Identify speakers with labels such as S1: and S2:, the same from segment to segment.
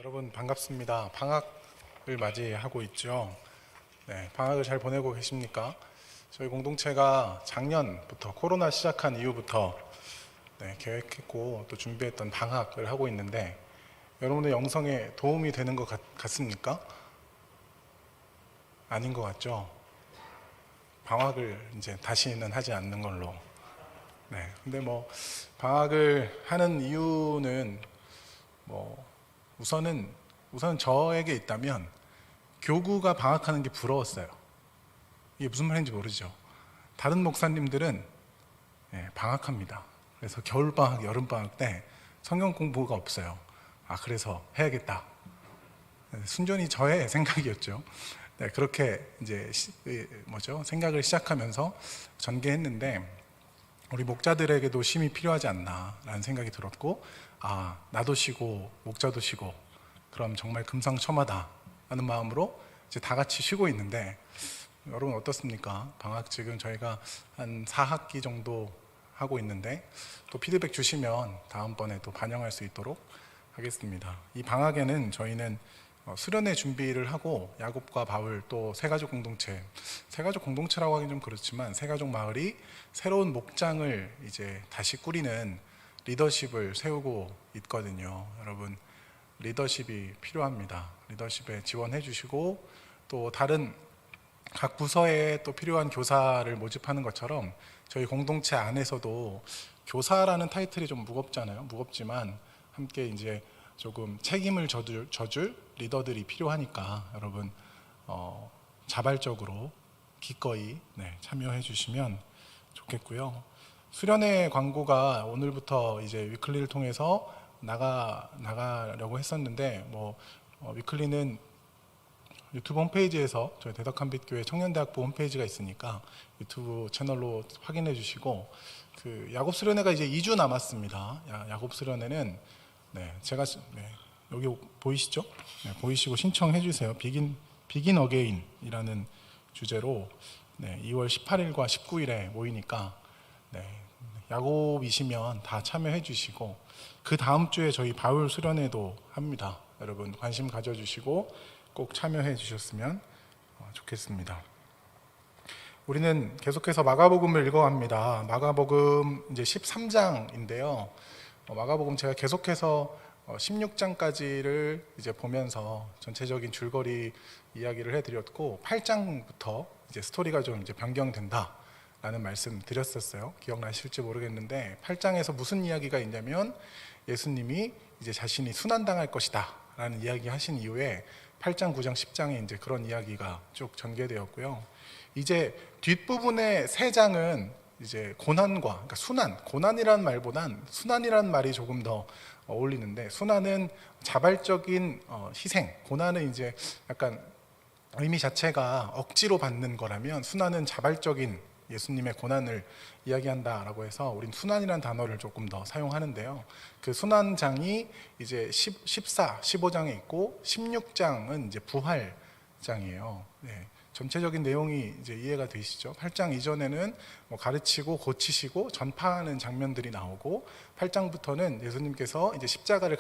S1: 여러분 반갑습니다. 방학을 맞이하고 있죠. 네, 방학을 잘 보내고 계십니까? 저희 공동체가 작년부터 코로나 시작한 이후부터 계획했고 또 준비했던 방학을 하고 있는데 여러분의 영성에 도움이 되는 것 같습니까? 아닌 것 같죠? 방학을 이제 다시는 하지 않는 걸로. 네, 근데 방학을 하는 이유는 우선은 저에게 있다면 교구가 방학하는 게 부러웠어요. 이게 무슨 말인지 모르죠. 다른 목사님들은 방학합니다. 그래서 겨울방학, 여름방학 때 성경 공부가 없어요. 그래서 해야겠다. 순전히 저의 생각이었죠. 네, 그렇게 이제 생각을 시작하면서 전개했는데 우리 목자들에게도 쉼이 필요하지 않나라는 생각이 들었고, 나도 쉬고 목자도 쉬고 그럼 정말 금상첨화다 하는 마음으로 이제 다 같이 쉬고 있는데, 여러분 어떻습니까? 방학 지금 저희가 한 4학기 정도 하고 있는데 또 피드백 주시면 다음번에 또 반영할 수 있도록 하겠습니다. 이 방학에는 저희는 수련회 준비를 하고 야곱과 바울 또 세가족 공동체라고 하긴 좀 그렇지만 세가족 마을이 새로운 목장을 이제 다시 꾸리는 리더십을 세우고 있거든요. 여러분 리더십이 필요합니다. 리더십에 지원해 주시고 또 다른 각 부서에 또 필요한 교사를 모집하는 것처럼 저희 공동체 안에서도 교사라는 타이틀이 좀 무겁잖아요. 무겁지만 함께 이제 조금 책임을 져줄 리더들이 필요하니까 여러분 자발적으로 기꺼이 참여해 주시면 좋겠고요. 수련회 광고가 오늘부터 이제 위클리를 통해서 나가려고 했었는데 위클리는 유튜브 홈페이지에서 저희 대덕한빛교회 청년대학부 홈페이지가 있으니까 유튜브 채널로 확인해 주시고, 그 야곱 수련회가 이제 2주 남았습니다. 야곱 수련회는 제가 여기 보이시죠? 보이시고 신청해 주세요. 비긴 어게인이라는 주제로 2월 18일과 19일에 모이니까 야곱이시면 다 참여해 주시고, 그 다음 주에 저희 바울 수련회도 합니다. 여러분 관심 가져주시고 꼭 참여해 주셨으면 좋겠습니다. 우리는 계속해서 마가복음을 읽어갑니다. 마가복음 이제 13장인데요. 마가복음 제가 계속해서 16장까지를 이제 보면서 전체적인 줄거리 이야기를 해드렸고 8장부터 이제 스토리가 좀 이제 변경된다라는 말씀 드렸었어요. 기억나실지 모르겠는데 8장에서 무슨 이야기가 있냐면 예수님이 이제 자신이 순환당할 것이다라는 이야기 하신 이후에 8장, 9장, 10장에 이제 그런 이야기가 쭉 전개되었고요. 이제 뒷부분의 3장은 이제 고난과, 그러니까 고난이라는 말보단 순환이라는 말이 조금 더 어울리는데, 순환은 자발적인 희생, 고난은 이제 약간 의미 자체가 억지로 받는 거라면 순환은 자발적인 예수님의 고난을 이야기한다라고 해서 우린 순환이라는 단어를 조금 더 사용하는데요. 그 순환장이 이제 14, 15장에 있고 16장은 이제 부활장이에요. 전체적인 내용이 이제 이해가 되시죠? 8장 이전에는 가르치고 고치시고 전파하는 장면들이 나오고 8장부터는 예수님께서 이제 십자가를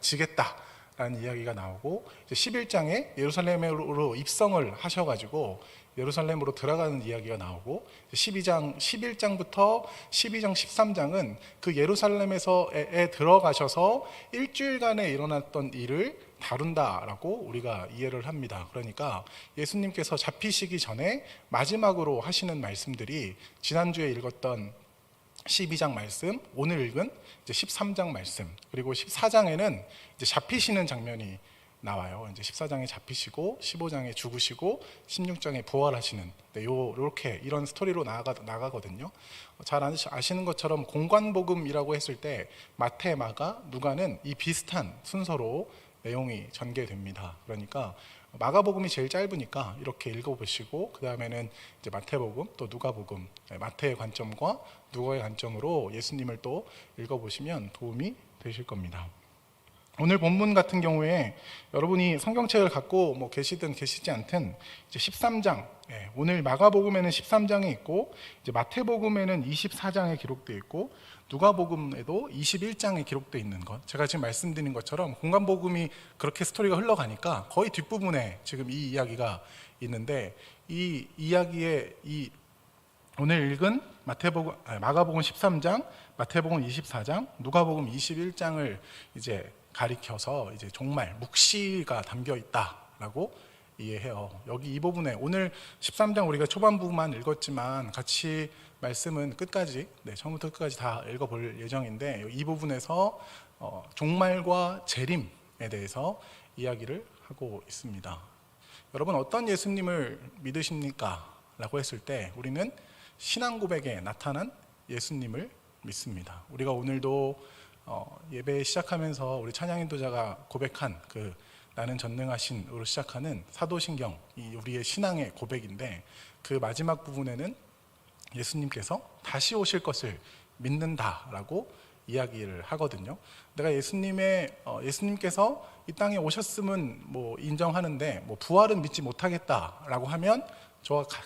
S1: 지겠다라는 이야기가 나오고 이제 11장에 예루살렘으로 입성을 하셔가지고 예루살렘으로 들어가는 이야기가 나오고 11장부터 12장, 13장은 그 예루살렘에 들어가셔서 일주일간에 일어났던 일을 다룬다라고 우리가 이해를 합니다. 그러니까 예수님께서 잡히시기 전에 마지막으로 하시는 말씀들이 지난주에 읽었던 12장 말씀, 오늘 읽은 이제 13장 말씀, 그리고 14장에는 이제 잡히시는 장면이 나와요. 이제 14장에 잡히시고 15장에 죽으시고 16장에 부활하시는 요렇게 이런 스토리로 나가거든요. 잘 아시는 것처럼 공관복음이라고 했을 때 마태, 마가, 누가는 이 비슷한 순서로 내용이 전개됩니다. 그러니까 마가복음이 제일 짧으니까 이렇게 읽어보시고 그 다음에는 이제 마태복음 또 누가복음, 마태의 관점과 누가의 관점으로 예수님을 또 읽어보시면 도움이 되실 겁니다. 오늘 본문 같은 경우에 여러분이 성경책을 갖고 뭐 계시든 계시지 않든 이제 13장, 오늘 마가복음에는 13장에 있고 이제 마태복음에는 24장에 기록되어 있고 누가복음에도 21장에 기록되어 있는 것, 제가 지금 말씀드린 것처럼 공간복음이 그렇게 스토리가 흘러가니까 거의 뒷부분에 지금 이 이야기가 있는데, 이 이야기의 이 오늘 읽은 마가복음 13장, 마태복음 24장, 누가복음 21장을 이제 가리켜서 이제 종말, 묵시가 담겨 있다라고 이해해요. 여기 이 부분에 오늘 13장 우리가 초반부만 읽었지만 같이 말씀은 끝까지, 처음부터 끝까지 다 읽어볼 예정인데, 이 부분에서 종말과 재림에 대해서 이야기를 하고 있습니다. 여러분, 어떤 예수님을 믿으십니까? 라고 했을 때 우리는 신앙 고백에 나타난 예수님을 믿습니다. 우리가 오늘도 예배 시작하면서 우리 찬양 인도자가 고백한 그 나는 전능하신으로 시작하는 사도신경, 이 우리의 신앙의 고백인데, 그 마지막 부분에는 예수님께서 다시 오실 것을 믿는다라고 이야기를 하거든요. 내가 예수님께서 이 땅에 오셨음은 뭐 인정하는데 뭐 부활은 믿지 못하겠다라고 하면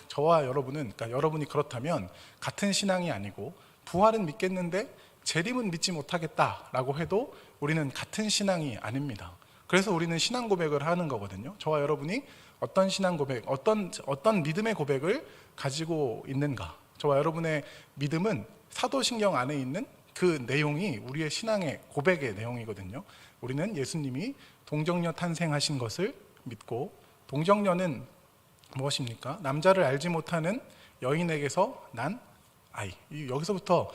S1: 저와 여러분은, 그러니까 여러분이 그렇다면 같은 신앙이 아니고, 부활은 믿겠는데 재림은 믿지 못하겠다라고 해도 우리는 같은 신앙이 아닙니다. 그래서 우리는 신앙 고백을 하는 거거든요. 저와 여러분이 어떤 신앙 고백, 어떤 믿음의 고백을 가지고 있는가. 저와 여러분의 믿음은 사도신경 안에 있는 그 내용이 우리의 신앙의 고백의 내용이거든요. 우리는 예수님이 동정녀 탄생하신 것을 믿고, 동정녀는 무엇입니까? 남자를 알지 못하는 여인에게서 난 아이. 여기서부터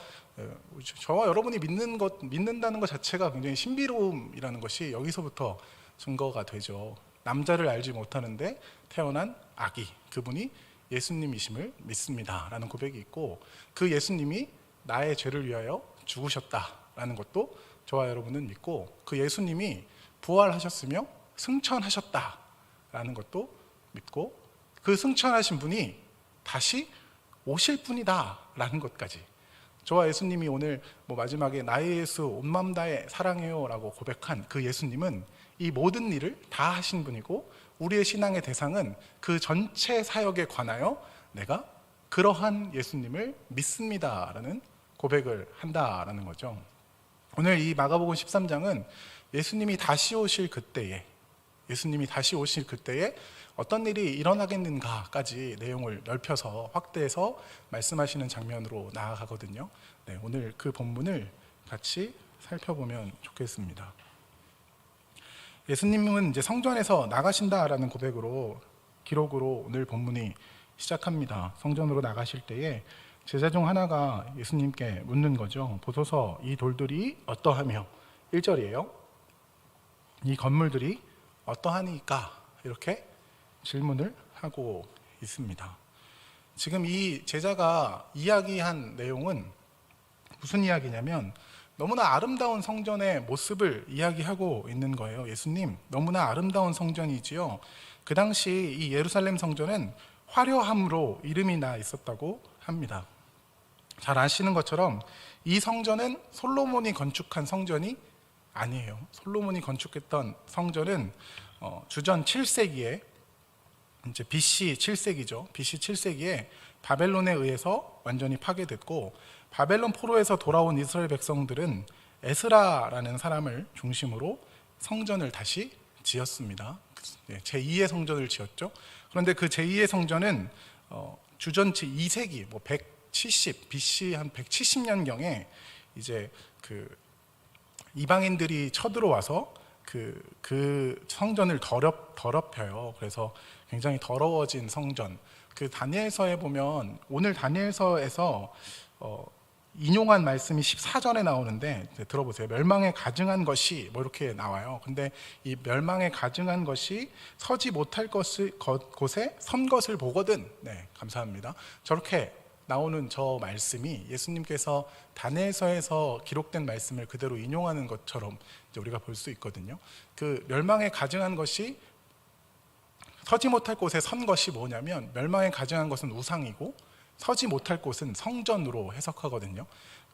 S1: 저와 여러분이 믿는다는 것 자체가 굉장히 신비로움이라는 것이 여기서부터 증거가 되죠. 남자를 알지 못하는데 태어난 아기, 그분이 예수님이심을 믿습니다라는 고백이 있고, 그 예수님이 나의 죄를 위하여 죽으셨다라는 것도 저와 여러분은 믿고, 그 예수님이 부활하셨으며 승천하셨다라는 것도 믿고, 그 승천하신 분이 다시 오실 분이다라는 것까지, 저와 예수님이 오늘 마지막에 나의 예수 온 마음 다해 사랑해요 라고 고백한 그 예수님은 이 모든 일을 다 하신 분이고, 우리의 신앙의 대상은 그 전체 사역에 관하여 내가 그러한 예수님을 믿습니다라는 고백을 한다라는 거죠. 오늘 이 마가복음 13장은 예수님이 다시 오실 그때에 어떤 일이 일어나겠는가까지 내용을 넓혀서 확대해서 말씀하시는 장면으로 나아가거든요. 오늘 그 본문을 같이 살펴보면 좋겠습니다. 예수님은 이제 성전에서 나가신다라는 기록으로 오늘 본문이 시작합니다. 성전으로 나가실 때에 제자 중 하나가 예수님께 묻는 거죠. 보소서 이 돌들이 어떠하며, 1절이에요. 이 건물들이 어떠하니까, 이렇게 질문을 하고 있습니다. 지금 이 제자가 이야기한 내용은 무슨 이야기냐면, 너무나 아름다운 성전의 모습을 이야기하고 있는 거예요. 예수님, 너무나 아름다운 성전이지요. 그 당시 이 예루살렘 성전은 화려함으로 이름이 나 있었다고 합니다. 잘 아시는 것처럼 이 성전은 솔로몬이 건축한 성전이 아니에요. 솔로몬이 건축했던 성전은 주전 7세기에, 이제 BC 7세기죠. BC 7세기에 바벨론에 의해서 완전히 파괴됐고, 바벨론 포로에서 돌아온 이스라엘 백성들은 에스라라는 사람을 중심으로 성전을 다시 지었습니다. 제2의 성전을 지었죠. 그런데 그 제2의 성전은 주전 2세기, BC 한 170년경에 이제 그 이방인들이 쳐들어와서 그 성전을 더럽혀요. 그래서 굉장히 더러워진 성전. 그 다니엘서에 보면, 오늘 다니엘서에서 인용한 말씀이 14절에 나오는데 들어보세요. 멸망에 가증한 것이 이렇게 나와요. 근데 이 멸망에 가증한 것이 서지 못할 곳에 선 것을 보거든. 감사합니다. 저렇게 나오는 저 말씀이 예수님께서 다니엘서에서 기록된 말씀을 그대로 인용하는 것처럼 이제 우리가 볼 수 있거든요. 그 멸망에 가증한 것이 서지 못할 곳에 선 것이 뭐냐면, 멸망에 가증한 것은 우상이고 서지 못할 곳은 성전으로 해석하거든요.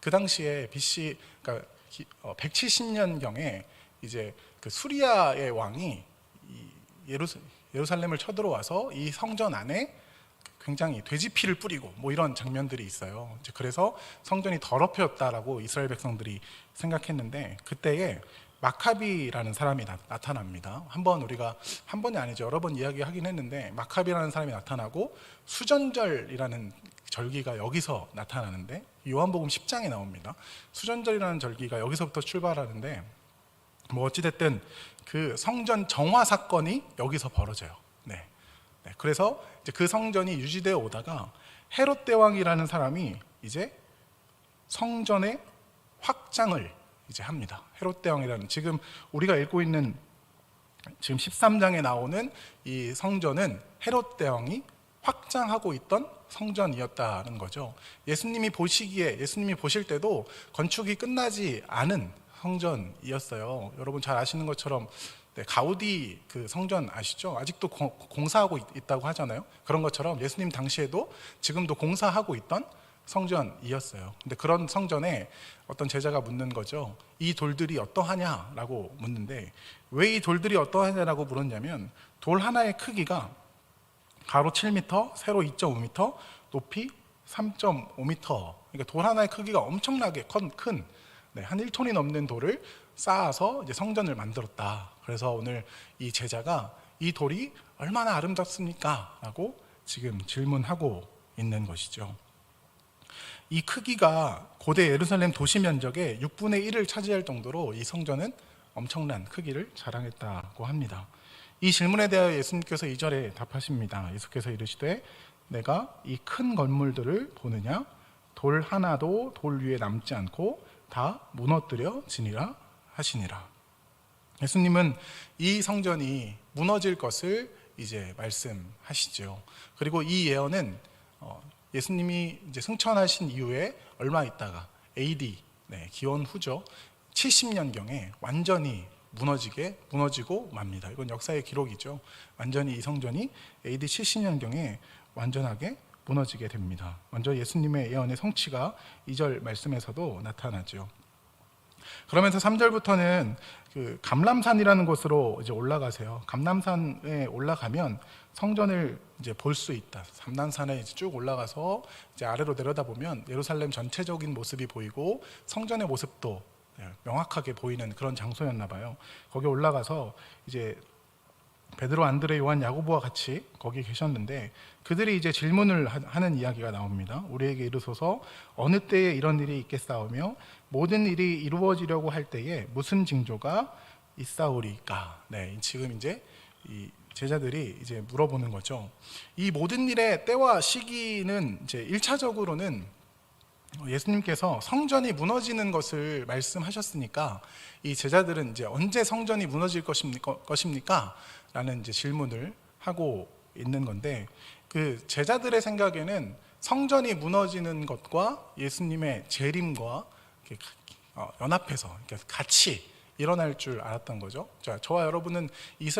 S1: 그 당시에 BC, 그러니까 170년경에 이제 그 수리아의 왕이 이 예루살렘을 쳐들어와서 이 성전 안에 굉장히 돼지 피를 뿌리고 뭐 이런 장면들이 있어요. 이제 그래서 성전이 더럽혀졌다라고 이스라엘 백성들이 생각했는데 그때에 마카비라는 사람이 나타납니다. 우리가 한 번이 아니죠. 여러 번 이야기하긴 했는데 마카비라는 사람이 나타나고 수전절이라는 절기가 여기서 나타나는데 요한복음 10장에 나옵니다. 수전절이라는 절기가 여기서부터 출발하는데 뭐 어찌됐든 그 성전 정화 사건이 여기서 벌어져요. 네. 그래서 이제 그 성전이 유지되어 오다가 헤롯 대왕이라는 사람이 이제 성전의 확장을 이제 합니다. 헤롯 대왕이라는 지금 우리가 읽고 있는 지금 13장에 나오는 이 성전은 헤롯 대왕이 확장하고 있던 성전이었다는 거죠. 예수님이 보실 때도 건축이 끝나지 않은 성전이었어요. 여러분 잘 아시는 것처럼 가우디 그 성전 아시죠? 아직도 공사하고 있다고 하잖아요. 그런 것처럼 예수님 당시에도 지금도 공사하고 있던 성전이었어요. 근데 그런 성전에 어떤 제자가 묻는 거죠. 이 돌들이 어떠하냐라고 묻는데 왜 이 돌들이 어떠하냐라고 물었냐면 돌 하나의 크기가 가로 7m, 세로 2.5m, 높이 3.5m. 그러니까 돌 하나의 크기가 엄청나게 큰 한 1톤이 넘는 돌을 쌓아서 이제 성전을 만들었다. 그래서 오늘 이 제자가 이 돌이 얼마나 아름답습니까? 라고 지금 질문하고 있는 것이죠. 이 크기가 고대 예루살렘 도시 면적의 6분의 1을 차지할 정도로 이 성전은 엄청난 크기를 자랑했다고 합니다. 이 질문에 대하여 예수님께서 2절에 답하십니다. 예수께서 이르시되 내가 이 큰 건물들을 보느냐? 돌 하나도 돌 위에 남지 않고 다 무너뜨려지니라 하시니라. 예수님은 이 성전이 무너질 것을 이제 말씀하시죠. 그리고 이 예언은 예수님이 이제 승천하신 이후에 얼마 있다가 AD 기원 후죠. 70년경에 완전히 무너지고 맙니다. 이건 역사의 기록이죠. 완전히 이 성전이 AD 70년경에 완전하게 무너지게 됩니다. 먼저 예수님의 예언의 성취가 2절 말씀에서도 나타나죠. 그러면서 3절부터는 그 감람산이라는 곳으로 이제 올라가세요. 감람산에 올라가면 성전을 이제 볼 수 있다. 감람산에 이제 쭉 올라가서 이제 아래로 내려다보면 예루살렘 전체적인 모습이 보이고 성전의 모습도 명확하게 보이는 그런 장소였나 봐요. 거기 올라가서 이제 베드로, 안드레, 요한, 야고보와 같이 거기 계셨는데 그들이 이제 질문을 하는 이야기가 나옵니다. 우리에게 이르소서 어느 때에 이런 일이 있겠사오며 모든 일이 이루어지려고 할 때에 무슨 징조가 있사오리까? 지금 이제 이 제자들이 이제 물어보는 거죠. 이 모든 일의 때와 시기는 이제 1차적으로는 예수님께서 성전이 무너지는 것을 말씀하셨으니까 이 제자들은 이제 언제 성전이 무너질 것입니까? 라는 이제 질문을 하고 있는 건데 그 제자들의 생각에는 성전이 무너지는 것과 예수님의 재림과 연합해서 같이 일어날 줄 알았던 거죠. 자, 저와 여러분은 이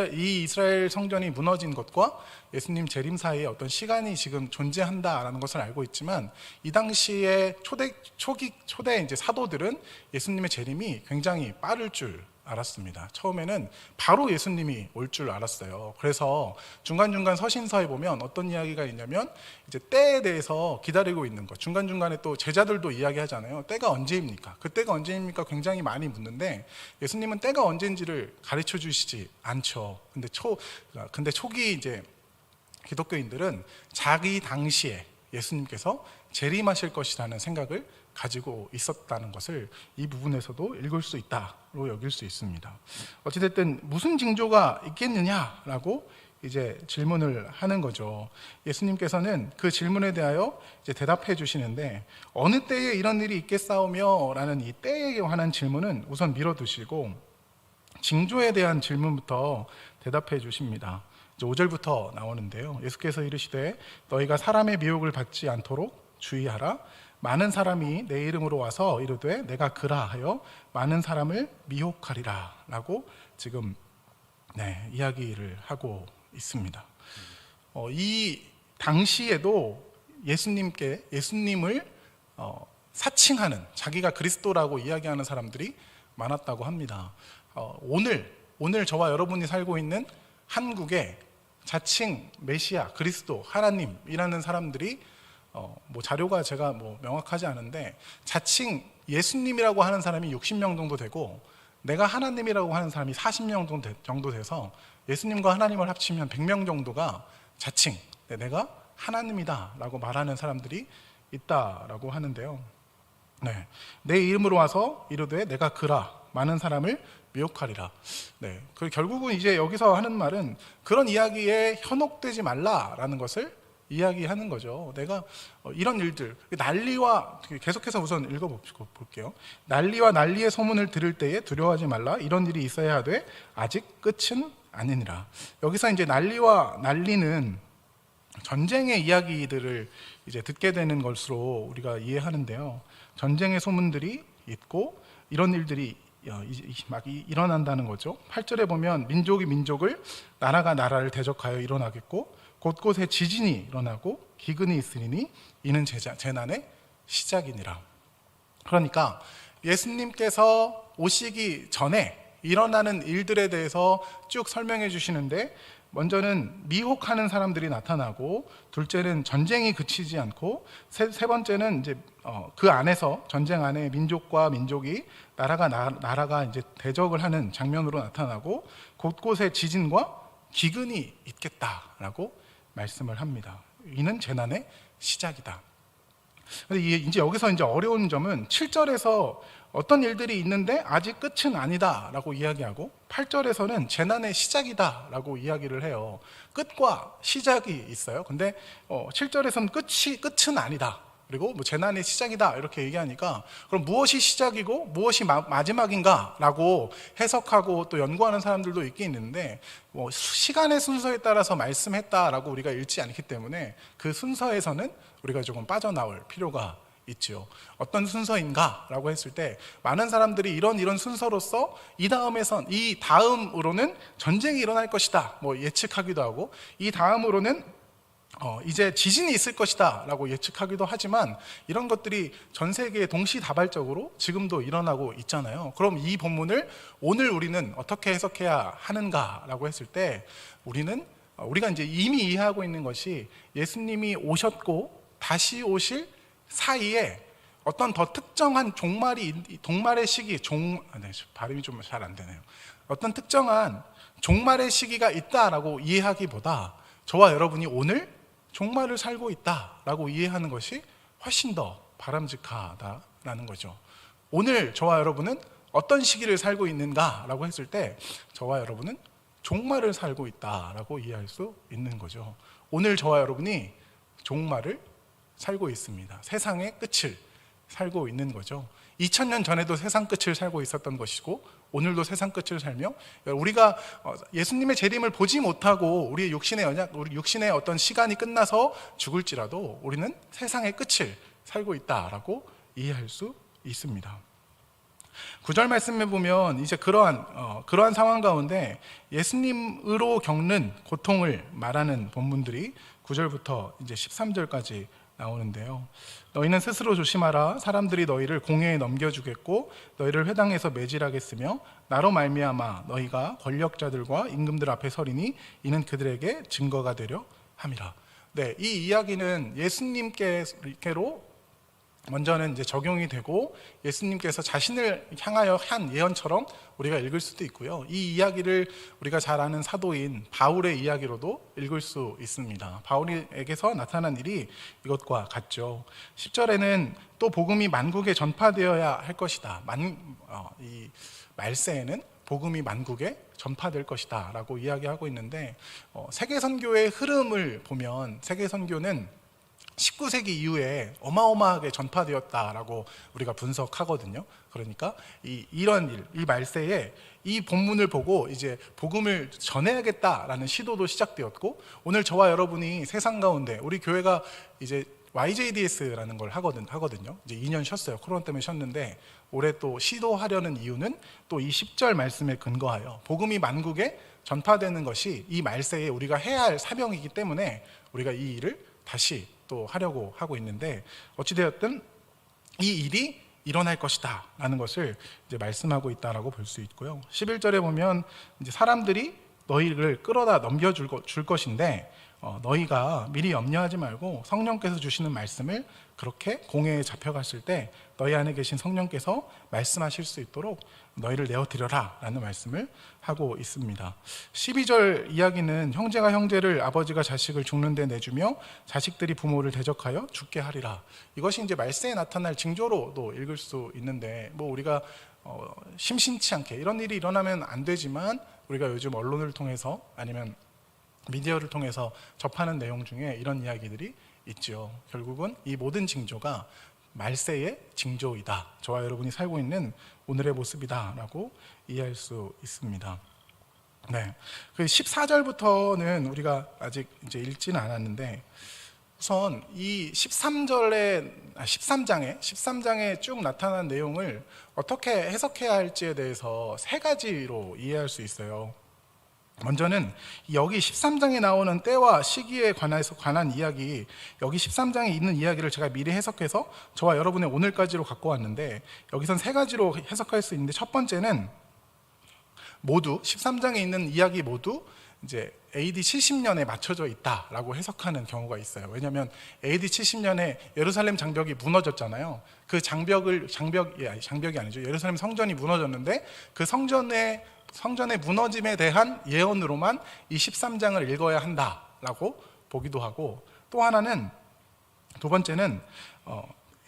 S1: 이스라엘 성전이 무너진 것과 예수님 재림 사이에 어떤 시간이 지금 존재한다라는 것을 알고 있지만 이 당시에 초대 이제 사도들은 예수님의 재림이 굉장히 빠를 줄 알았습니다. 처음에는 바로 예수님이 올 줄 알았어요. 그래서 중간중간 서신서에 보면 어떤 이야기가 있냐면 이제 때에 대해서 기다리고 있는 것. 중간중간에 또 제자들도 이야기하잖아요. 때가 언제입니까? 그 때가 언제입니까? 굉장히 많이 묻는데 예수님은 때가 언제인지를 가르쳐 주시지 않죠. 근데 초기 이제 기독교인들은 자기 당시에 예수님께서 재림하실 것이라는 생각을 가지고 있었다는 것을 이 부분에서도 읽을 수 있다로 여길 수 있습니다. 어찌됐든 무슨 징조가 있겠느냐라고 이제 질문을 하는 거죠. 예수님께서는 그 질문에 대하여 이제 대답해 주시는데 어느 때에 이런 일이 있겠사오며 라는 이 때에 관한 질문은 우선 미뤄두시고 징조에 대한 질문부터 대답해 주십니다. 5절부터 나오는데요. 예수께서 이르시되 너희가 사람의 미혹을 받지 않도록 주의하라. 많은 사람이 내 이름으로 와서 이르되 내가 그라 하여 많은 사람을 미혹하리라 라고 지금 이야기를 하고 있습니다. 이 당시에도 예수님을 사칭하는 자기가 그리스도라고 이야기하는 사람들이 많았다고 합니다. 오늘 오늘 저와 여러분이 살고 있는 한국에 자칭 메시아, 그리스도, 하나님이라는 사람들이 뭐 자료가 제가 뭐 명확하지 않은데 자칭 예수님이라고 하는 사람이 60명 정도 되고 내가 하나님이라고 하는 사람이 40명 정도 돼서 예수님과 하나님을 합치면 100명 정도가 자칭 내가 하나님이다 라고 말하는 사람들이 있다라고 하는데요. 네, 내 이름으로 와서 이르되 내가 그라 많은 사람을 미혹하리라. 네, 그 결국은 이제 여기서 하는 말은 그런 이야기에 현혹되지 말라라는 것을 이야기하는 거죠. 내가 이런 일들, 난리와 계속해서 우선 읽어볼게요. 난리와 난리의 소문을 들을 때에 두려워하지 말라. 이런 일이 있어야 하되 아직 끝은 아니니라. 여기서 이제 난리와 난리는 전쟁의 이야기들을 이제 듣게 되는 것으로 우리가 이해하는데요. 전쟁의 소문들이 있고 이런 일들이 막 일어난다는 거죠. 8절에 보면 민족이 민족을, 나라가 나라를 대적하여 일어나겠고 곳곳에 지진이 일어나고 기근이 있으리니 이는 재난의 시작이니라. 그러니까 예수님께서 오시기 전에 일어나는 일들에 대해서 쭉 설명해 주시는데 먼저는 미혹하는 사람들이 나타나고, 둘째는 전쟁이 그치지 않고, 세 번째는 이제 그 안에서 전쟁 안에 민족과 민족이 나라가 이제 대적을 하는 장면으로 나타나고 곳곳에 지진과 기근이 있겠다라고 말씀을 합니다. 이는 재난의 시작이다. 근데 이제 여기서 이제 어려운 점은 7절에서 어떤 일들이 있는데 아직 끝은 아니다라고 이야기하고 8절에서는 재난의 시작이다라고 이야기를 해요. 끝과 시작이 있어요. 근데 7절에서는 끝은 아니다. 그리고 뭐 재난의 시작이다 이렇게 얘기하니까 그럼 무엇이 시작이고 무엇이 마지막인가라고 해석하고 또 연구하는 사람들도 있긴 있는데 뭐 시간의 순서에 따라서 말씀했다라고 우리가 읽지 않기 때문에 그 순서에서는 우리가 조금 빠져나올 필요가 있죠. 어떤 순서인가라고 했을 때 많은 사람들이 이런 순서로서 이 다음으로는 전쟁이 일어날 것이다 뭐 예측하기도 하고 이 다음으로는 이제 지진이 있을 것이다 라고 예측하기도 하지만 이런 것들이 전 세계에 동시다발적으로 지금도 일어나고 있잖아요. 그럼 이 본문을 오늘 우리는 어떻게 해석해야 하는가 라고 했을 때 우리가 이제 이미 이해하고 있는 것이 예수님이 오셨고 다시 오실 사이에 어떤 더 특정한 종말의 시기, 발음이 좀 잘 안 되네요. 어떤 특정한 종말의 시기가 있다라고 이해하기보다 저와 여러분이 오늘 종말을 살고 있다라고 이해하는 것이 훨씬 더 바람직하다라는 거죠. 오늘 저와 여러분은 어떤 시기를 살고 있는가라고 했을 때 저와 여러분은 종말을 살고 있다라고 이해할 수 있는 거죠. 오늘 저와 여러분이 종말을 살고 있습니다. 세상의 끝을 살고 있는 거죠. 2000년 전에도 세상 끝을 살고 있었던 것이고 오늘도 세상 끝을 살며 우리가 예수님의 재림을 보지 못하고 우리 육신의 어떤 시간이 끝나서 죽을지라도 우리는 세상의 끝을 살고 있다라고 이해할 수 있습니다. 9절 말씀에 보면 이제 그러한 상황 가운데 예수님으로 겪는 고통을 말하는 본문들이 9절부터 이제 13절까지 나오는데요. 너희는 스스로 조심하라. 사람들이 너희를 공회에 넘겨주겠고 너희를 회당에서 매질하겠으며 나로 말미암아 너희가 권력자들과 임금들 앞에 서리니 이는 그들에게 증거가 되려 함이라. 네, 이 이야기는 예수님께로 먼저는 이제 적용이 되고 예수님께서 자신을 향하여 한 예언처럼 우리가 읽을 수도 있고요. 이 이야기를 우리가 잘 아는 사도인 바울의 이야기로도 읽을 수 있습니다. 바울에게서 나타난 일이 이것과 같죠. 10절에는 또 복음이 만국에 전파되어야 할 것이다. 이 말세에는 복음이 만국에 전파될 것이다 라고 이야기하고 있는데 세계선교의 흐름을 보면 세계선교는 19세기 이후에 어마어마하게 전파되었다라고 우리가 분석하거든요. 그러니까 이 말세에 이 본문을 보고 이제 복음을 전해야겠다라는 시도도 시작되었고 오늘 저와 여러분이 세상 가운데 우리 교회가 이제 YJDS라는 걸 하거든요. 이제 2년 쉬었어요. 코로나 때문에 쉬었는데 올해 또 시도하려는 이유는 또 이 10절 말씀에 근거하여 복음이 만국에 전파되는 것이 이 말세에 우리가 해야 할 사명이기 때문에 우리가 이 일을 다시 또 하려고 하고 있는데 어찌되었든 이 일이 일어날 것이다 라는 것을 이제 말씀하고 있다라고 볼 수 있고요. 11절에 보면 이제 사람들이 너희를 끌어다 넘겨줄 것인데 너희가 미리 염려하지 말고 성령께서 주시는 말씀을 그렇게 공회에 잡혀갔을 때 너희 안에 계신 성령께서 말씀하실 수 있도록 너희를 내어드려라 라는 말씀을 하고 있습니다. 12절 이야기는 형제가 형제를, 아버지가 자식을 죽는 데 내주며 자식들이 부모를 대적하여 죽게 하리라. 이것이 이제 말세에 나타날 징조로도 읽을 수 있는데, 뭐 우리가 심심치 않게 이런 일이 일어나면 안 되지만 우리가 요즘 언론을 통해서 아니면 미디어를 통해서 접하는 내용 중에 이런 이야기들이 있죠. 결국은 이 모든 징조가 말세의 징조이다, 저와 여러분이 살고 있는 오늘의 모습이다 라고 이해할 수 있습니다. 네, 그 14절부터는 우리가 아직 이제 읽지는 않았는데, 우선 이 13장에 쭉 나타난 내용을 어떻게 해석해야 할지에 대해서 세 가지로 이해할 수 있어요. 먼저는 여기 13장에 나오는 때와 시기에 관한 이야기, 여기 13장에 있는 이야기를 제가 미리 해석해서 저와 여러분의 오늘까지로 갖고 왔는데, 여기선 세 가지로 해석할 수 있는데, 첫 번째는 모두 13장에 있는 이야기 모두 이제 AD 70년에 맞춰져 있다라고 해석하는 경우가 있어요. 왜냐하면 AD 70년에 예루살렘 장벽이 무너졌잖아요. 그 장벽이 아니죠. 예루살렘 성전이 무너졌는데 그 성전의 무너짐에 대한 예언으로만 이 13장을 읽어야 한다라고 보기도 하고, 또 하나는, 두 번째는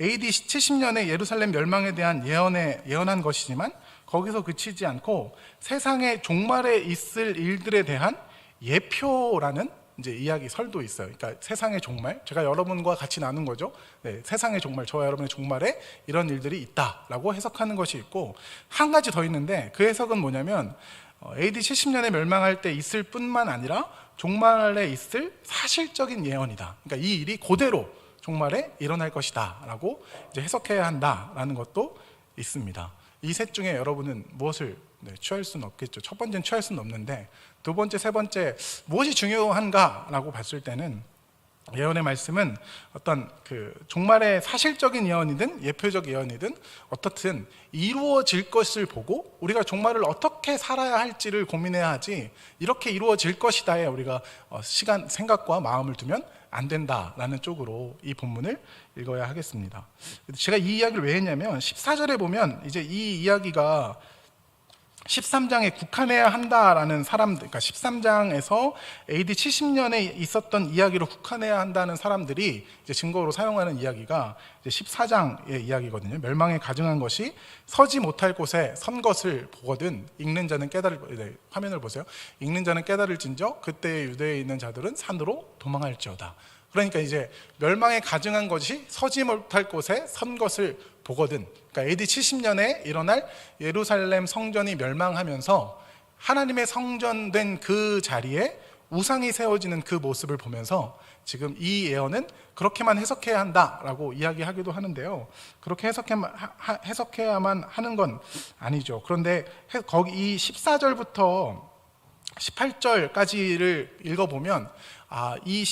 S1: AD 70년에 예루살렘 멸망에 대한 예언한 것이지만 거기서 그치지 않고 세상의 종말에 있을 일들에 대한 예표라는 이제 이야기 설도 있어요. 그러니까 세상의 종말, 제가 여러분과 같이 나눈 거죠. 네, 세상의 종말, 저와 여러분의 종말에 이런 일들이 있다라고 해석하는 것이 있고, 한 가지 더 있는데 그 해석은 뭐냐면 AD 70년에 멸망할 때 있을 뿐만 아니라 종말에 있을 사실적인 예언이다. 그러니까 이 일이 그대로 종말에 일어날 것이다 라고 이제 해석해야 한다라는 것도 있습니다. 이 셋 중에 여러분은 무엇을 취할 수는 없겠죠. 첫 번째는 취할 수는 없는데, 두 번째, 세 번째 무엇이 중요한가라고 봤을 때는 예언의 말씀은 어떤 그 종말의 사실적인 예언이든 예표적 예언이든 어떻든 이루어질 것을 보고 우리가 종말을 어떻게 살아야 할지를 고민해야 하지, 이렇게 이루어질 것이다에 우리가 시간, 생각과 마음을 두면 안 된다라는 쪽으로 이 본문을 읽어야 하겠습니다. 제가 이 이야기를 왜 했냐면 14절에 보면 이제 이 이야기가 13장에 국한해야 한다라는 사람들, 그러니까 13장에서 AD 70년에 있었던 이야기로 국한해야 한다는 사람들이 이제 증거로 사용하는 이야기가 이제 14장의 이야기거든요. 멸망에 가증한 것이 서지 못할 곳에 선 것을 보거든 읽는 자는 화면을 보세요. 읽는 자는 깨달을진저 그때 유대에 있는 자들은 산으로 도망할지어다. 그러니까 이제 멸망에 가증한 것이 서지 못할 곳에 선 것을 보거든. 그러니까 AD 70년에 일어날 예루살렘 성전이 멸망하면서 하나님의 성전된 그 자리에 우상이 세워지는 그 모습을 보면서 지금 이 예언은 그렇게만 해석해야 한다라고 이야기하기도 하는데요. 그렇게 해석해야만 하는 건 아니죠. 그런데 거기 이 14절부터 18절까지를 읽어보면 이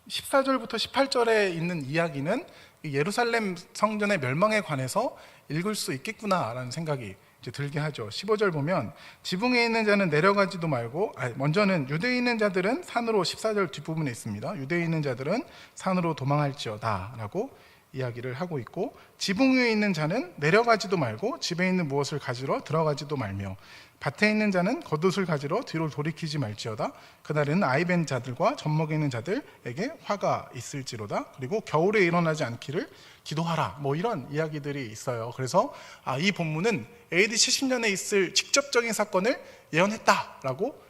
S1: 14절부터 18절에 있는 이야기는 예루살렘 성전의 멸망에 관해서 읽을 수 있겠구나라는 생각이 이제 들게 하죠. 15절 보면 지붕에 있는 자는 내려가지도 말고, 먼저는 유대에 있는 자들은 산으로, 14절 뒷부분에 있습니다. 유대에 있는 자들은 산으로 도망할지어다 라고 이야기를 하고 있고, 지붕 위에 있는 자는 내려가지도 말고 집에 있는 무엇을 가지러 들어가지도 말며 밭에 있는 자는 겉옷을 가지러 뒤로 돌이키지 말지어다. 그날에는 아이벤 자들과 젖먹에 있는 자들에게 화가 있을지로다. 그리고 겨울에 일어나지 않기를 기도하라. 뭐 이런 이야기들이 있어요. 그래서 이 본문은 AD 70년에 있을 직접적인 사건을 예언했다라고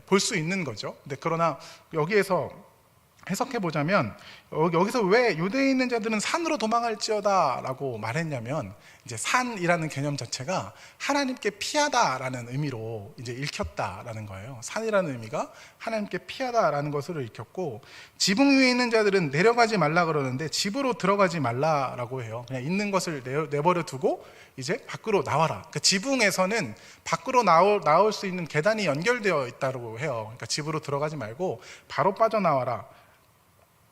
S1: 볼 수 있는 거죠. 그러나 여기에서 해석해 보자면 여기서 왜 유대에 있는 자들은 산으로 도망할지어다 라고 말했냐면, 이제 산이라는 개념 자체가 하나님께 피하다라는 의미로 이제 읽혔다라는 거예요. 산이라는 의미가 하나님께 피하다라는 것으로 읽혔고, 지붕 위에 있는 자들은 내려가지 말라 그러는데 집으로 들어가지 말라라고 해요. 그냥 있는 것을 내버려 두고 이제 밖으로 나와라. 그 지붕에서는 밖으로 나올 수 있는 계단이 연결되어 있다고 해요. 그러니까 집으로 들어가지 말고 바로 빠져나와라.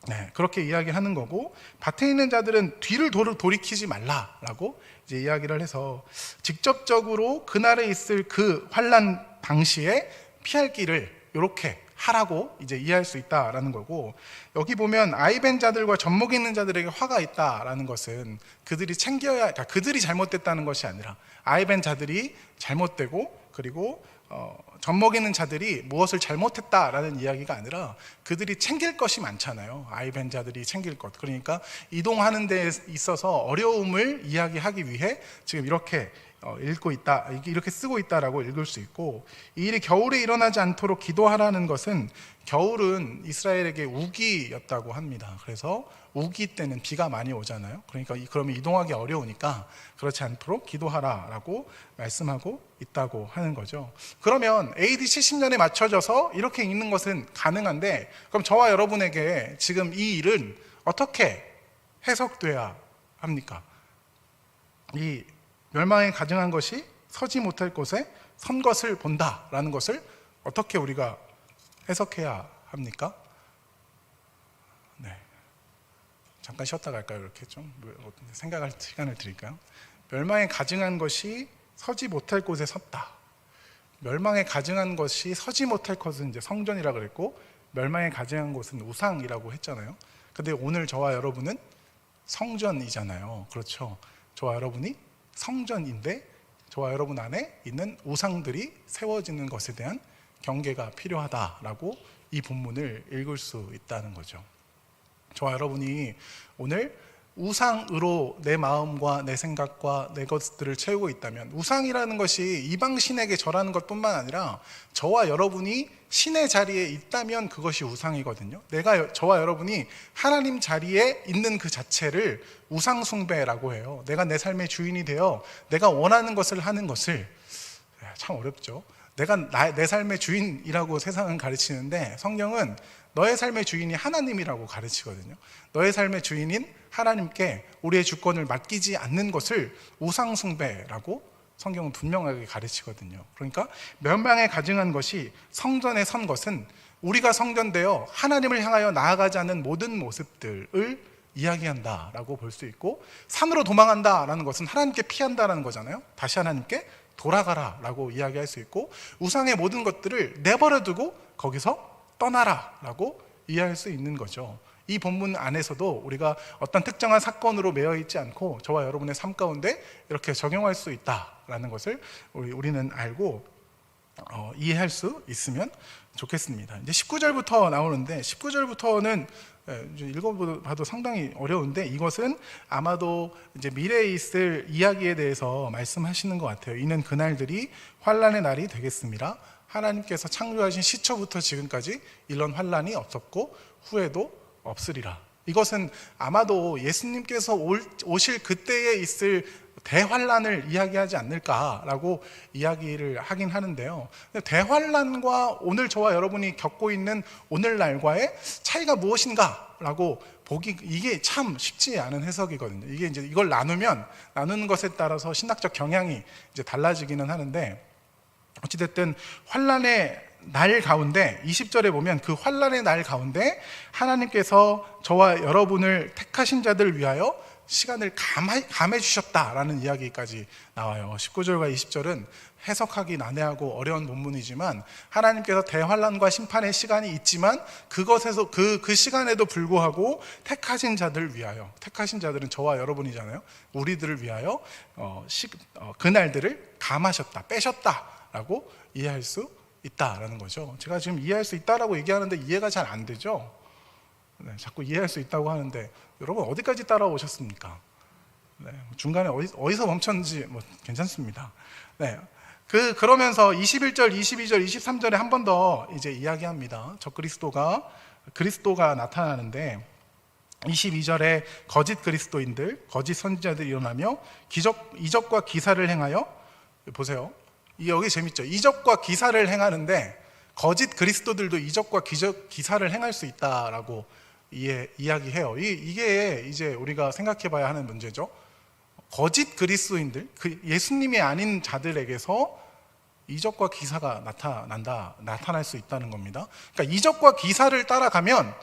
S1: 네, 그렇게 이야기하는 거고, 밭에 있는 자들은 뒤를 돌이키지 말라라고 이제 이야기를 해서 직접적으로 그날에 있을 그 환난 당시에 피할 길을 이렇게 하라고 이제 이해할 수 있다라는 거고, 여기 보면 아이벤 자들과 젖먹이 있는 자들에게 화가 있다라는 것은 그들이 챙겨야, 그러니까 그들이 잘못됐다는 것이 아니라 아이벤 자들이 잘못되고, 그리고 젖먹이 있는 자들이 무엇을 잘못했다라는 이야기가 아니라 그들이 챙길 것이 많잖아요. 아이벤 자들이 챙길 것, 그러니까 이동하는 데 있어서 어려움을 이야기하기 위해 지금 이렇게 읽고 있다, 이렇게 쓰고 있다라고 읽을 수 있고, 이 일이 겨울에 일어나지 않도록 기도하라는 것은, 겨울은 이스라엘에게 우기였다고 합니다. 그래서 우기 때는 비가 많이 오잖아요. 그러니까 그러면 이동하기 어려우니까 그렇지 않도록 기도하라라고 말씀하고 있다고 하는 거죠. 그러면 AD 70년에 맞춰져서 이렇게 읽는 것은 가능한데, 그럼 저와 여러분에게 지금 이 일은 어떻게 해석돼야 합니까? 이 멸망에 가증한 것이 서지 못할 곳에 선 것을 본다라는 것을 어떻게 우리가 해석해야 합니까? 네, 잠깐 쉬었다 갈까요? 이렇게 좀 생각할 시간을 드릴까요? 멸망에 가증한 것이 서지 못할 곳에 섰다. 멸망에 가증한 것이 서지 못할 것은 이제 성전이라 그랬고, 멸망에 가증한 곳은 우상이라고 했잖아요. 근데 오늘 저와 여러분은 성전이잖아요. 그렇죠? 저와 여러분이 성전인데 저와 여러분 안에 있는 우상들이 세워지는 것에 대한 경계가 필요하다라고 이 본문을 읽을 수 있다는 거죠. 저와 여러분이 오늘 우상으로 내 마음과 내 생각과 내 것들을 채우고 있다면, 우상이라는 것이 이방 신에게 절하는 것뿐만 아니라 저와 여러분이 신의 자리에 있다면 그것이 우상이거든요. 저와 여러분이 하나님 자리에 있는 그 자체를 우상 숭배라고 해요. 내가 내 삶의 주인이 되어 내가 원하는 것을 하는 것을, 참 어렵죠. 내가 내 삶의 주인이라고 세상은 가르치는데, 성경은 너의 삶의 주인이 하나님이라고 가르치거든요. 너의 삶의 주인인 하나님께 우리의 주권을 맡기지 않는 것을 우상 숭배라고 성경은 분명하게 가르치거든요. 그러니까 멸망에 가증한 것이 성전에 선 것은 우리가 성전되어 하나님을 향하여 나아가자는 모든 모습들을 이야기한다라고 볼 수 있고, 산으로 도망한다라는 것은 하나님께 피한다라는 거잖아요. 다시 하나님께 돌아가라라고 이야기할 수 있고, 우상의 모든 것들을 내버려두고 거기서 떠나라라고 이해할 수 있는 거죠. 이 본문 안에서도 우리가 어떤 특정한 사건으로 매여 있지 않고 저와 여러분의 삶 가운데 이렇게 적용할 수 있다라는 것을 우리는 알고 이해할 수 있으면 좋겠습니다. 이제 19절부터 나오는데, 19절부터는 읽어봐도 상당히 어려운데, 이것은 아마도 이제 미래에 있을 이야기에 대해서 말씀하시는 것 같아요. 이는 그날들이 환난의 날이 되겠습니다. 하나님께서 창조하신 시초부터 지금까지 이런 환난이 없었고 후에도 없으리라. 이것은 아마도 예수님께서 오실 그때에 있을 대환란을 이야기하지 않을까라고 이야기를 하긴 하는데요. 대환란과 오늘 저와 여러분이 겪고 있는 오늘날과의 차이가 무엇인가라고 보기, 이게 참 쉽지 않은 해석이거든요. 이게 이제 이걸 나누는 것에 따라서 신학적 경향이 이제 달라지기는 하는데, 어찌됐든 환란의 날 가운데 20절에 보면 그 환란의 날 가운데 하나님께서 저와 여러분을 택하신 자들을 위하여 시간을 감해 주셨다라는 이야기까지 나와요. 19절과 20절은 해석하기 난해하고 어려운 본문이지만, 하나님께서 대환란과 심판의 시간이 있지만 그것에서 그 시간에도 불구하고 택하신 자들을 위하여, 택하신 자들은 저와 여러분이잖아요. 우리들을 위하여 그날들을 감하셨다, 빼셨다라고 이해할 수 있다라는 거죠. 제가 지금 이해할 수 있다라고 얘기하는데 이해가 잘 안 되죠. 네, 자꾸 이해할 수 있다고 하는데 여러분 어디까지 따라오셨습니까? 네, 중간에 어디서 멈췄는지 괜찮습니다. 네, 그러면서 21절, 22절, 23절에 한 번 더 이제 이야기합니다. 저 그리스도가 나타나는데, 22절에 거짓 그리스도인들, 거짓 선지자들이 일어나며 이적과 기사를 행하여, 보세요. 여기 재밌죠. 이적과 기사를 행하는데 거짓 그리스도들도 이적과 기사를 행할 수 있다라고 이야기해요. 이게 이제 우리가 생각해봐야 하는 문제죠. 거짓 그리스도인들, 예수님이 아닌 자들에게서 이적과 기사가 나타날 수 있다는 겁니다. 그러니까 이적과 기사를 따라가면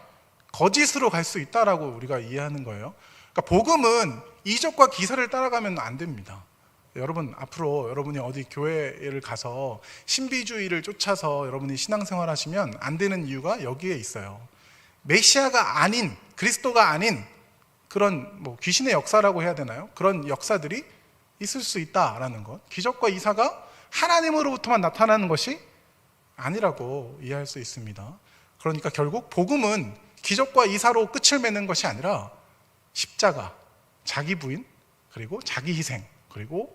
S1: 거짓으로 갈 수 있다라고 우리가 이해하는 거예요. 그러니까 복음은 이적과 기사를 따라가면 안 됩니다. 여러분, 앞으로 여러분이 어디 교회를 가서 신비주의를 쫓아서 여러분이 신앙생활 하시면 안 되는 이유가 여기에 있어요. 메시아가 아닌, 그리스도가 아닌 그런 뭐 귀신의 역사라고 해야 되나요? 그런 역사들이 있을 수 있다라는 것. 기적과 이사가 하나님으로부터만 나타나는 것이 아니라고 이해할 수 있습니다. 그러니까 결국 복음은 기적과 이사로 끝을 맺는 것이 아니라 십자가, 자기 부인, 그리고 자기 희생, 그리고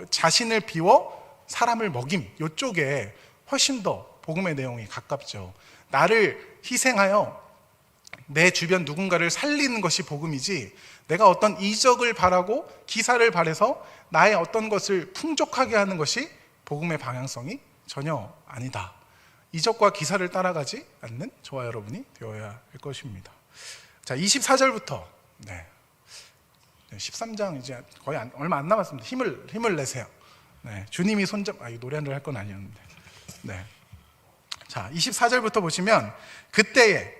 S1: 자신을 비워 사람을 먹임, 이쪽에 훨씬 더 복음의 내용이 가깝죠. 나를 희생하여 내 주변 누군가를 살리는 것이 복음이지, 내가 어떤 이적을 바라고 기사를 바라서 나의 어떤 것을 풍족하게 하는 것이 복음의 방향성이 전혀 아니다. 이적과 기사를 따라가지 않는 저와 여러분이 되어야 할 것입니다. 자, 24절부터 13장 이제 거의 얼마 안 남았습니다. 힘을 내세요. 주님이 이 노래를 할 건 아니었는데. 자, 24절부터 보시면 그때에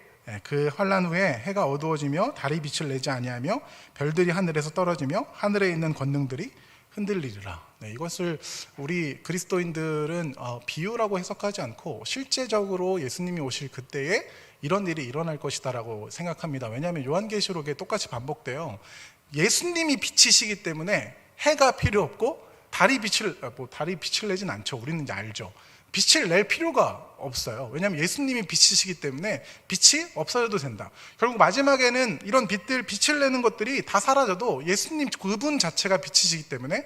S1: 그 환난 후에 해가 어두워지며 달이 빛을 내지 아니하며 별들이 하늘에서 떨어지며 하늘에 있는 권능들이 흔들리리라. 이것을 우리 그리스도인들은 비유라고 해석하지 않고 실제적으로 예수님이 오실 그때에 이런 일이 일어날 것이다라고 생각합니다. 왜냐하면 요한계시록에 똑같이 반복돼요. 예수님이 빛이시기 때문에 해가 필요 없고 달이 빛을 내진 않죠. 우리는 이제 알죠. 빛을 낼 필요가 없어요. 왜냐하면 예수님이 빛이시기 때문에 빛이 없어져도 된다. 결국 마지막에는 이런 빛을 내는 것들이 다 사라져도 예수님 그분 자체가 빛이시기 때문에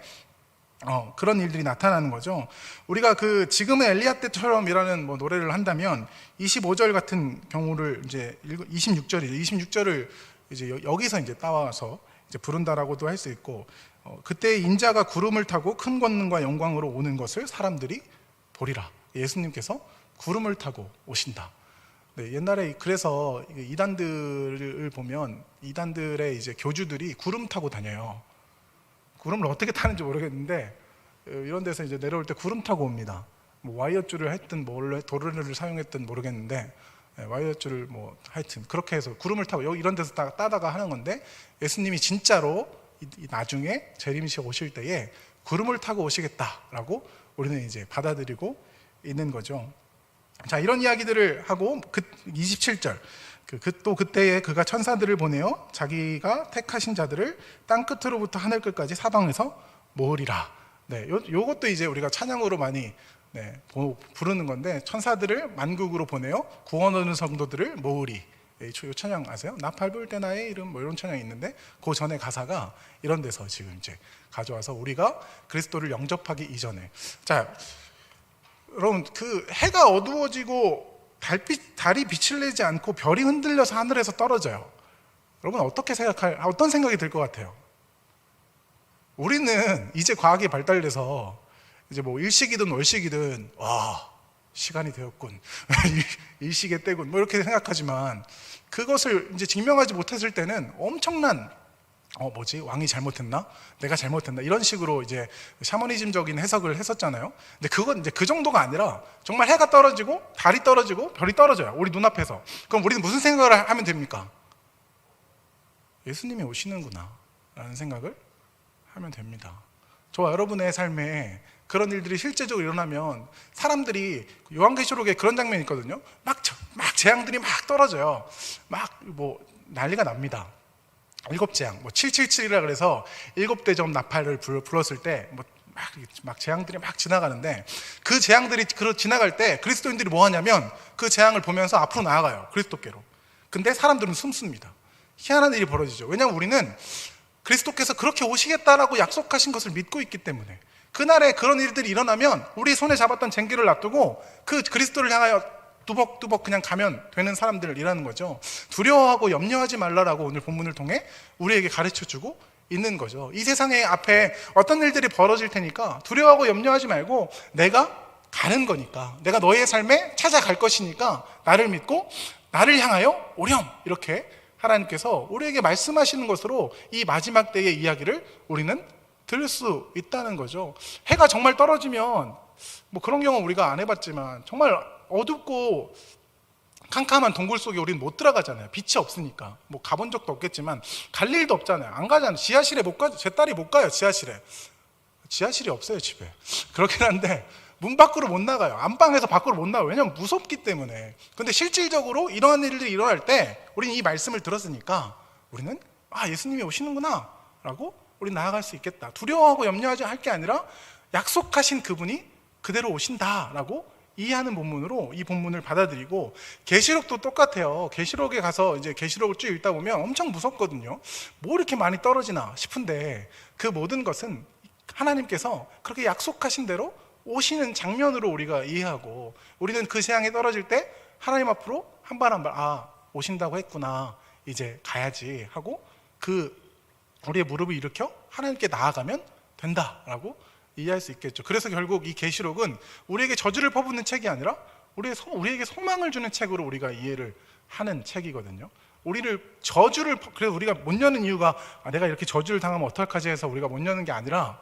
S1: 그런 일들이 나타나는 거죠. 우리가 그 지금의 엘리야 때처럼이라는 노래를 한다면 25절 같은 경우를 이제 26절을 이제 여기서 이제 따와서 이제 부른다라고도 할 수 있고, 그때 인자가 구름을 타고 큰 권능과 영광으로 오는 것을 사람들이 보리라. 예수님께서 구름을 타고 오신다. 옛날에 그래서 이단들을 보면 이단들의 이제 교주들이 구름 타고 다녀요. 구름을 어떻게 타는지 모르겠는데 이런 데서 이제 내려올 때 구름 타고 옵니다. 와이어줄을 했든 도르를 사용했든 모르겠는데 와이어줄을 하여튼 그렇게 해서 구름을 타고 이런 데서 따다가 하는 건데, 예수님이 진짜로 나중에 재림시 오실 때에 구름을 타고 오시겠다라고 우리는 이제 받아들이고 있는 거죠. 자, 이런 이야기들을 하고 27절 또 그때에 그가 천사들을 보내어 자기가 택하신 자들을 땅 끝으로부터 하늘 끝까지 사방에서 모으리라. 요것도 이제 우리가 찬양으로 많이 부르는 건데, 천사들을 만국으로 보내어 구원 얻는 성도들을 모으리. 이 찬양 아세요? 나 밟을 때 나의 이름 이런 찬양이 있는데 그 전에 가사가 이런 데서 지금 이제 가져와서 우리가 그리스도를 영접하기 이전에, 자, 여러분, 그 해가 어두워지고 달이 빛을 내지 않고 별이 흔들려서 하늘에서 떨어져요. 여러분 어떤 생각이 들 것 같아요? 우리는 이제 과학이 발달돼서 이제 일식이든 월식이든 시간이 되었군, 일식의 때군 이렇게 생각하지만, 그것을 이제 증명하지 못했을 때는 엄청난 왕이 잘못했나? 내가 잘못했나? 이런 식으로 이제 샤머니즘적인 해석을 했었잖아요. 근데 그건 이제 그 정도가 아니라 정말 해가 떨어지고 달이 떨어지고 별이 떨어져요, 우리 눈앞에서. 그럼 우리는 무슨 생각을 하면 됩니까? 예수님이 오시는구나 라는 생각을 하면 됩니다. 저와 여러분의 삶에 그런 일들이 실제적으로 일어나면 사람들이, 요한계시록에 그런 장면이 있거든요. 막 재앙들이 막 떨어져요. 난리가 납니다. 7재앙, 777이라 그래서 7대접 나팔을 불었을 때 막 재앙들이 막 지나가는데, 그 재앙들이 지나갈 때 그리스도인들이 뭐 하냐면 그 재앙을 보면서 앞으로 나아가요, 그리스도께로. 근데 사람들은 숨습니다. 희한한 일이 벌어지죠. 왜냐하면 우리는 그리스도께서 그렇게 오시겠다라고 약속하신 것을 믿고 있기 때문에, 그날에 그런 일들이 일어나면 우리 손에 잡았던 쟁기를 놔두고 그 그리스도를 향하여 뚜벅뚜벅 그냥 가면 되는 사람들이라는 거죠. 두려워하고 염려하지 말라라고 오늘 본문을 통해 우리에게 가르쳐주고 있는 거죠. 이 세상에 앞에 어떤 일들이 벌어질 테니까 두려워하고 염려하지 말고, 내가 가는 거니까, 내가 너의 삶에 찾아갈 것이니까 나를 믿고 나를 향하여 오렴, 이렇게 하나님께서 우리에게 말씀하시는 것으로 이 마지막 때의 이야기를 우리는 들을 수 있다는 거죠. 해가 정말 떨어지면 그런 경험 우리가 안 해봤지만 정말 어둡고 캄캄한 동굴 속에 우리는 못 들어가잖아요. 빛이 없으니까. 뭐 가본 적도 없겠지만 갈 일도 없잖아요. 안 가잖아요. 지하실에 못 가죠. 제 딸이 못 가요. 지하실이 없어요, 집에. 그렇긴 한데 문 밖으로 못 나가요. 안방에서 밖으로 못 나가요. 왜냐면 무섭기 때문에. 근데 실질적으로 이러한 일들이 일어날 때 우리는 이 말씀을 들었으니까 우리는 예수님이 오시는구나 라고 우리 나아갈 수 있겠다. 두려워하고 염려하지 할 게 아니라 약속하신 그분이 그대로 오신다라고 이해하는 본문으로 이 본문을 받아들이고, 계시록도 똑같아요. 계시록에 가서 이제 계시록을 쭉 읽다 보면 엄청 무섭거든요. 뭐 이렇게 많이 떨어지나 싶은데 그 모든 것은 하나님께서 그렇게 약속하신 대로 오시는 장면으로 우리가 이해하고, 우리는 그 재앙에 떨어질 때 하나님 앞으로 한 발 한 발 오신다고 했구나, 이제 가야지 하고 우리의 무릎을 일으켜 하나님께 나아가면 된다라고 이해할 수 있겠죠. 그래서 결국 이 계시록은 우리에게 저주를 퍼붓는 책이 아니라 우리에게 소망을 주는 책으로 우리가 이해를 하는 책이거든요. 그래서 우리가 못 여는 이유가 내가 이렇게 저주를 당하면 어떡하지 해서 우리가 못 여는 게 아니라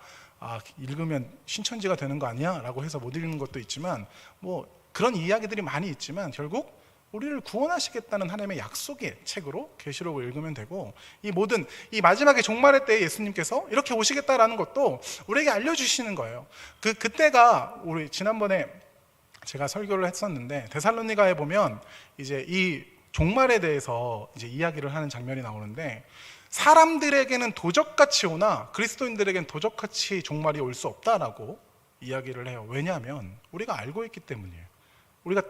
S1: 읽으면 신천지가 되는 거 아니야? 라고 해서 못 읽는 것도 있지만, 뭐 그런 이야기들이 많이 있지만 결국 우리를 구원하시겠다는 하나님의 약속의 책으로 계시록을 읽으면 되고, 이 마지막에 종말의 때에 예수님께서 이렇게 오시겠다라는 것도 우리에게 알려주시는 거예요. 그때가 우리 지난번에 제가 설교를 했었는데, 데살로니가에 보면 이제 이 종말에 대해서 이제 이야기를 하는 장면이 나오는데, 사람들에게는 도적같이 오나 그리스도인들에게는 도적같이 종말이 올 수 없다라고 이야기를 해요. 왜냐하면 우리가 알고 있기 때문이에요. 우리가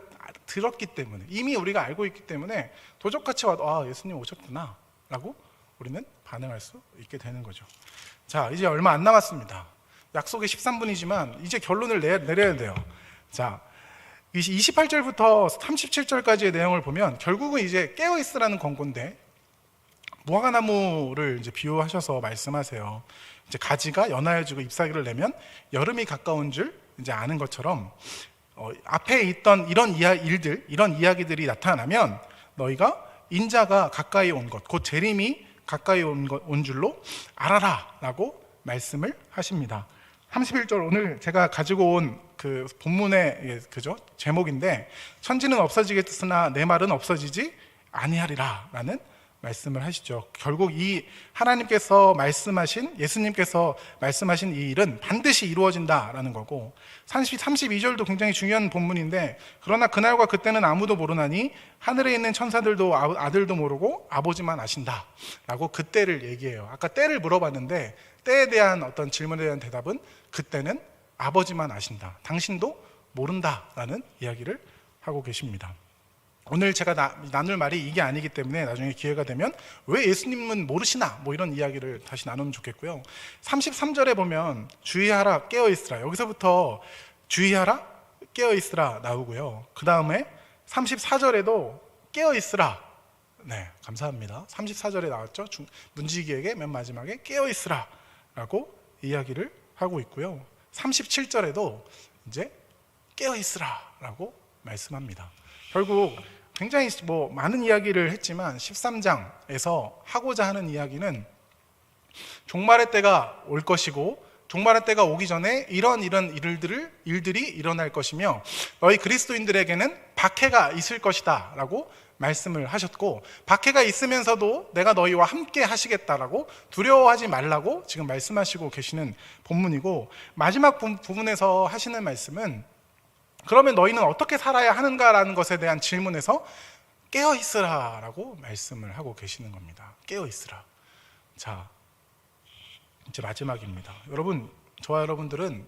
S1: 들었기 때문에, 이미 우리가 알고 있기 때문에 도적같이 와도 예수님 오셨구나 라고 우리는 반응할 수 있게 되는 거죠. 자, 이제 얼마 안 남았습니다. 약속의 13분이지만 이제 결론을 내려야 돼요. 자, 28절부터 37절까지의 내용을 보면 결국은 이제 깨어있으라는 권고인데, 무화과나무를 이제 비유하셔서 말씀하세요. 이제 가지가 연하여지고 잎사귀를 내면 여름이 가까운 줄 이제 아는 것처럼, 앞에 있던 이런 이야기들이 나타나면 너희가 인자가 가까이 온 것, 곧 재림이 가까이 온 줄로 알아라 라고 말씀을 하십니다. 31절, 오늘 제가 가지고 온 그 본문의 제목인데, 천지는 없어지겠으나 내 말은 없어지지 아니하리라 라는 말씀을 하시죠. 결국 이 예수님께서 말씀하신 이 일은 반드시 이루어진다라는 거고, 32절도 굉장히 중요한 본문인데, 그러나 그날과 그때는 아무도 모르나니 하늘에 있는 천사들도 아들도 모르고 아버지만 아신다 라고 그때를 얘기해요. 아까 때를 물어봤는데 때에 대한 어떤 질문에 대한 대답은 그때는 아버지만 아신다, 당신도 모른다라는 이야기를 하고 계십니다. 오늘 제가 나눌 말이 이게 아니기 때문에 나중에 기회가 되면 왜 예수님은 모르시나 뭐 이런 이야기를 다시 나누면 좋겠고요. 33절에 보면 주의하라 깨어있으라, 여기서부터 주의하라 깨어있으라 나오고요. 그 다음에 34절에도 깨어있으라, 네 감사합니다, 34절에 나왔죠. 문지기에게 맨 마지막에 깨어있으라 라고 이야기를 하고 있고요. 37절에도 이제 깨어있으라 라고 말씀합니다. 결국 굉장히 많은 이야기를 했지만 13장에서 하고자 하는 이야기는 종말의 때가 올 것이고, 종말의 때가 오기 전에 이런 일들이 일어날 것이며, 너희 그리스도인들에게는 박해가 있을 것이다 라고 말씀을 하셨고, 박해가 있으면서도 내가 너희와 함께 하시겠다라고 두려워하지 말라고 지금 말씀하시고 계시는 본문이고, 마지막 부분에서 하시는 말씀은 그러면 너희는 어떻게 살아야 하는가라는 것에 대한 질문에서 깨어있으라 라고 말씀을 하고 계시는 겁니다. 깨어있으라. 자, 이제 마지막입니다. 여러분, 저와 여러분들은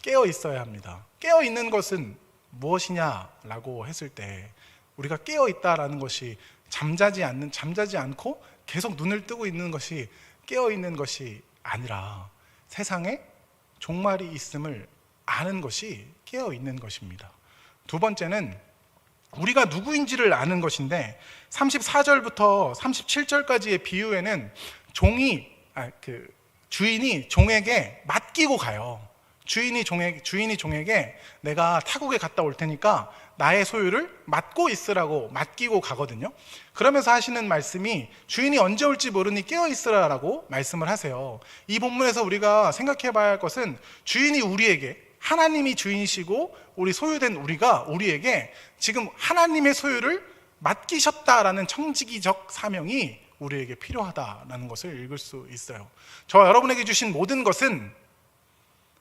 S1: 깨어있어야 합니다. 깨어있는 것은 무엇이냐라고 했을 때, 우리가 깨어있다라는 것이 잠자지 않고 계속 눈을 뜨고 있는 것이 깨어있는 것이 아니라 세상에 종말이 있음을 아는 것이 깨어있는 것입니다. 두 번째는 우리가 누구인지를 아는 것인데, 34절부터 37절까지의 비유에는 주인이 종에게 맡기고 가요. 주인이 종에게 내가 타국에 갔다 올 테니까 나의 소유를 맡고 있으라고 맡기고 가거든요. 그러면서 하시는 말씀이 주인이 언제 올지 모르니 깨어 있으라라고 말씀을 하세요. 이 본문에서 우리가 생각해 봐야 할 것은, 주인이 우리에게, 하나님이 주인이시고 우리 소유된 우리에게 지금 하나님의 소유를 맡기셨다라는 청지기적 사명이 우리에게 필요하다라는 것을 읽을 수 있어요. 저와 여러분에게 주신 모든 것은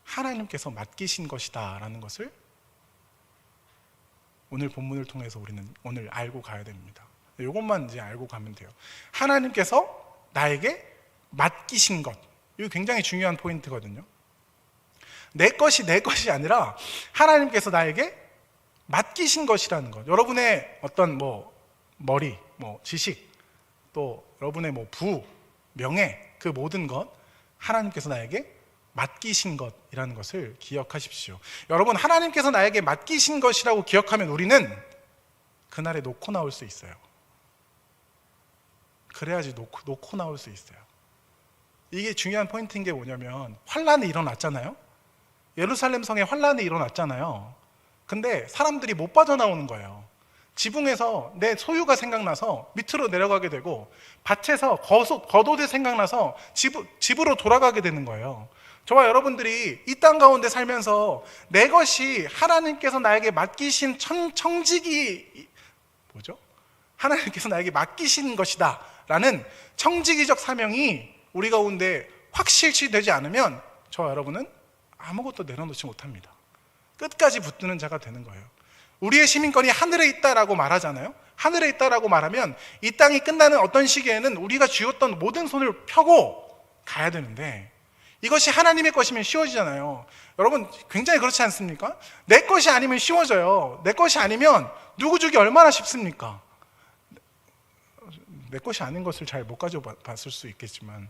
S1: 하나님께서 맡기신 것이다라는 것을 오늘 본문을 통해서 우리는 오늘 알고 가야 됩니다. 이것만 이제 알고 가면 돼요. 하나님께서 나에게 맡기신 것, 이거 굉장히 중요한 포인트거든요. 내 것이 아니라 하나님께서 나에게 맡기신 것이라는 것. 여러분의 어떤 머리, 지식, 또 여러분의 부, 명예, 그 모든 것 하나님께서 나에게 맡기신 것이라는 것을 기억하십시오. 여러분, 하나님께서 나에게 맡기신 것이라고 기억하면 우리는 그날에 놓고 나올 수 있어요. 그래야지 놓고 나올 수 있어요. 이게 중요한 포인트인 게 뭐냐면, 환란이 일어났잖아요. 예루살렘 성에 환란이 일어났잖아요. 근데 사람들이 못 빠져나오는 거예요. 지붕에서 내 소유가 생각나서 밑으로 내려가게 되고, 밭에서 겉옷이 생각나서 집으로 돌아가게 되는 거예요. 저와 여러분들이 이 땅 가운데 살면서 내 것이 하나님께서 나에게 맡기신 청지기, 하나님께서 나에게 맡기신 것이다 라는 청지기적 사명이 우리 가운데 확실시 되지 않으면 저와 여러분은 아무것도 내려놓지 못합니다. 끝까지 붙드는 자가 되는 거예요. 우리의 시민권이 하늘에 있다라고 말하잖아요. 하늘에 있다라고 말하면 이 땅이 끝나는 어떤 시기에는 우리가 쥐었던 모든 손을 펴고 가야 되는데, 이것이 하나님의 것이면 쉬워지잖아요. 여러분, 굉장히 그렇지 않습니까? 내 것이 아니면 쉬워져요. 내 것이 아니면 누구 주기 얼마나 쉽습니까? 내 것이 아닌 것을 잘 못 가져봤을 수 있겠지만,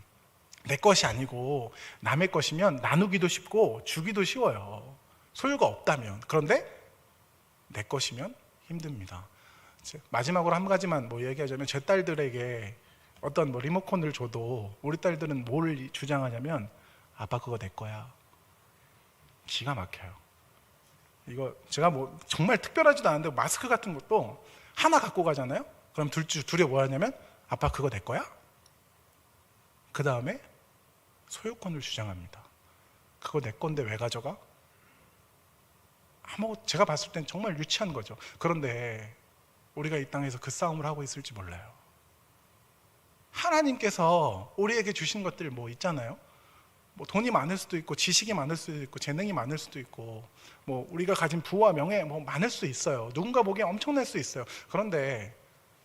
S1: 내 것이 아니고 남의 것이면 나누기도 쉽고 주기도 쉬워요. 소유가 없다면. 그런데 내 것이면 힘듭니다. 마지막으로 한 가지만 얘기하자면, 제 딸들에게 어떤 리모컨을 줘도 우리 딸들은 뭘 주장하냐면, 아빠 그거 내 거야. 기가 막혀요. 이거 제가 정말 특별하지도 않은데 마스크 같은 것도 하나 갖고 가잖아요. 그럼 둘이 뭐 하냐면, 아빠 그거 내 거야? 그 다음에 소유권을 주장합니다. 그거 내 건데 왜 가져가? 제가 봤을 땐 정말 유치한 거죠. 그런데 우리가 이 땅에서 그 싸움을 하고 있을지 몰라요. 하나님께서 우리에게 주신 것들 있잖아요. 돈이 많을 수도 있고, 지식이 많을 수도 있고, 재능이 많을 수도 있고, 우리가 가진 부와 명예 많을 수 있어요. 누군가 보기엔 엄청날 수 있어요. 그런데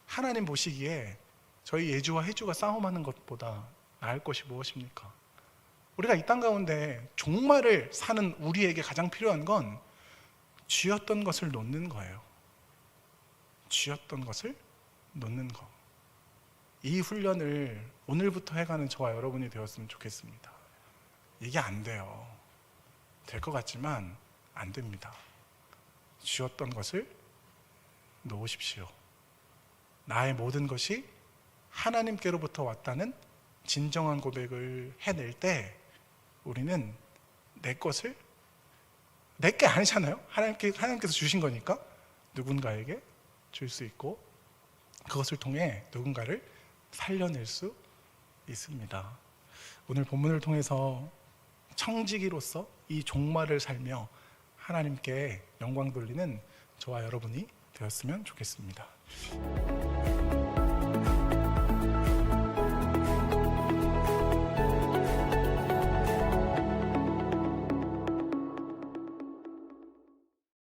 S1: 하나님 보시기에 저희 예주와 해주가 싸움하는 것보다 나을 것이 무엇입니까? 우리가 이 땅 가운데 종말을 사는 우리에게 가장 필요한 건 쥐었던 것을 놓는 거예요. 쥐었던 것을 놓는 거. 이 훈련을 오늘부터 해가는 저와 여러분이 되었으면 좋겠습니다. 이게 안 돼요. 될 것 같지만 안 됩니다. 쥐었던 것을 놓으십시오. 나의 모든 것이 하나님께로부터 왔다는 진정한 고백을 해낼 때 우리는 내 것을, 내 게 아니잖아요. 하나님께서 주신 거니까 누군가에게 줄 수 있고, 그것을 통해 누군가를 살려낼 수 있습니다. 오늘 본문을 통해서 청지기로서 이 종말을 살며 하나님께 영광 돌리는 저와 여러분이 되었으면 좋겠습니다.